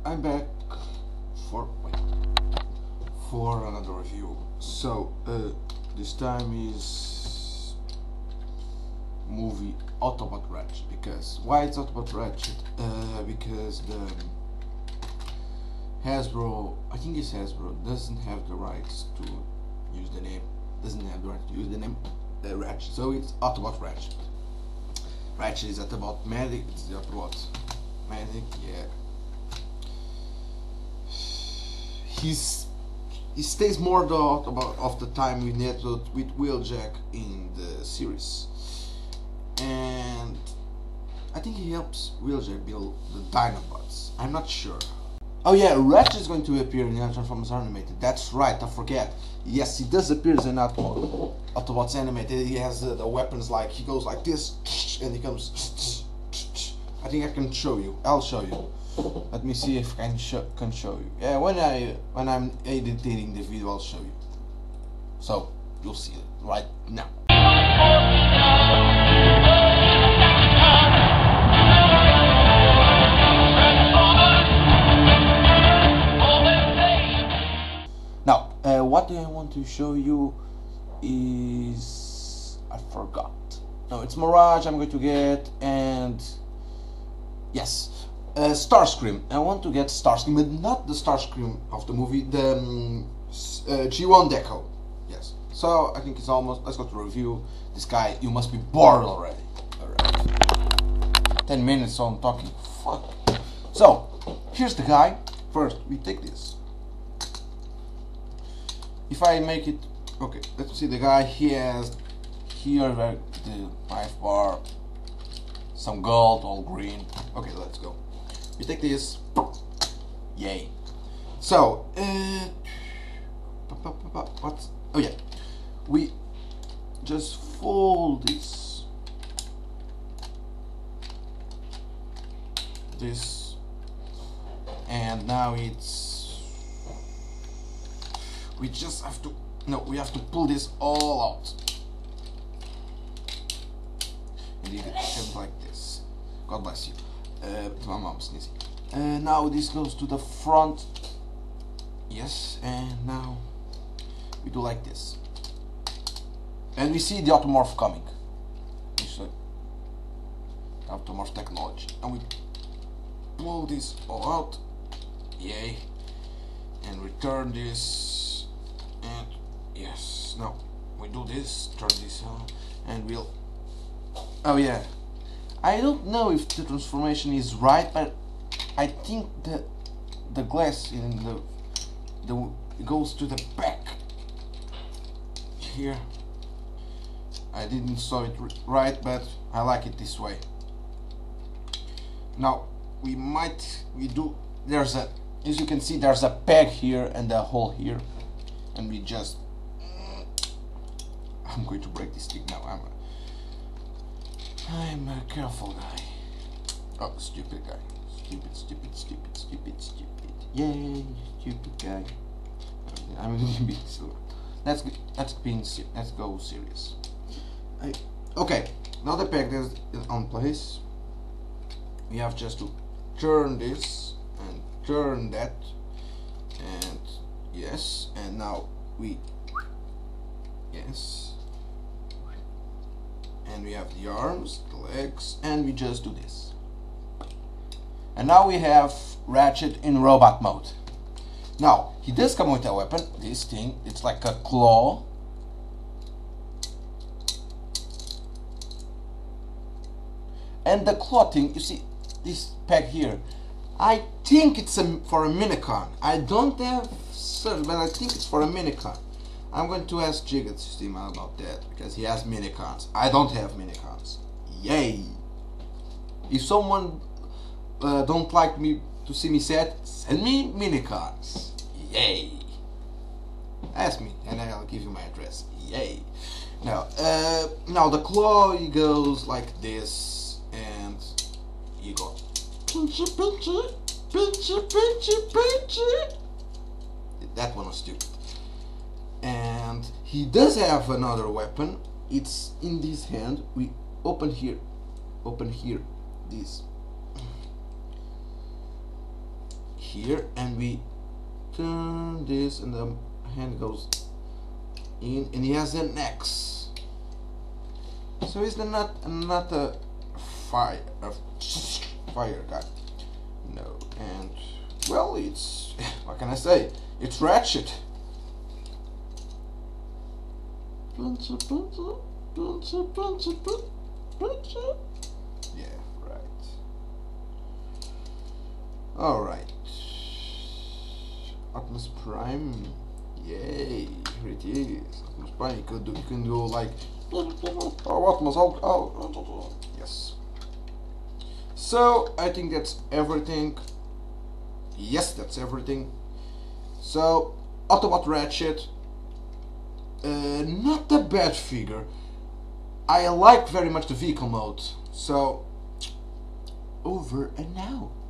I'm back for another review. So this time is movie Autobot Ratchet. Because why it's Autobot Ratchet? Because the Hasbro, I think it's Hasbro, doesn't have the rights to use the name. Doesn't have the right to use the name Ratchet. So it's Autobot Ratchet. Ratchet is Autobot Medic. It's the Autobot Medic. Yeah. He stays more of the time with Wheeljack in the series, and I think he helps Wheeljack build the Dinobots. I'm not sure. Oh yeah, Ratchet is going to appear in the Transformers Animated. That's right, I forget. Yes, he does appear in Autobots Animated. He has the weapons, like he goes like this, and he comes. I think I can show you. I'll show you. Let me see if I can show you. Yeah, when I'm editing the video, I'll show you. So you'll see it right now. Now, what I want to show you is I forgot. No, it's Mirage. I'm going to get, and yes. Starscream. I want to get Starscream, but not the Starscream of the movie, the G1 Deco. Yes. So I think it's almost. Let's go to review. This guy, you must be bored already. Alright. 10 minutes on talking. Fuck. So here's the guy. First, we take this. If I make it, okay. Let's see the guy. He has here the knife bar, some gold, all green. Okay, let's go. We take this. Yay. So, what? Oh yeah. We just fold this. And now it's. We just have to. No, we have to pull this all out. And it comes like this. God bless you. My mom sneezing. Now this goes to the front. Yes, and now we do like this. And we see the Automorph coming. Automorph technology. And we pull this all out. Yay. And return this. And yes. Now we do this. Turn this on. And we'll. Oh yeah. I don't know if the transformation is right, but I think the glass in the goes to the back here. I didn't saw it right, but I like it this way. Now there's a, as you can see, there's a peg here and a hole here, and we just. I'm going to break this thing now. I'm a careful guy. Oh, stupid guy. Stupid. Yay, stupid guy. I'm gonna be silly. Let's go serious. Okay, now the peg is on place. We have just to turn this and turn that, and yes, and now we yes. And we have the arms, the legs, and we just do this. And now we have Ratchet in robot mode. Now, he does come with a weapon, this thing, it's like a claw. And the claw thing, you see, this peg here, I think it's for a minicon. I don't have certain, but I think it's for a minicon. I'm going to ask Jigga System about that, because he has minicons. I don't have minicons. Yay! If someone don't like me to see me sad, send me minicons. Yay! Ask me, and I'll give you my address. Yay! Now the claw, he goes like this, and you go pinchy. That one was stupid. And he does have another weapon. It's in this hand. We open here, this. here, and we turn this, and the hand goes in, and he has an axe. So he's not a fire guy. No, and well, it's what can I say? It's Ratchet. Yeah, right. Alright. Optimus Prime. Yay, here it is. Optimus Prime, you can go like oh Optimus, oh yes. So I think that's everything. Yes, that's everything. So Autobot Ratchet, not a bad figure. I like very much the vehicle mode. So over and out.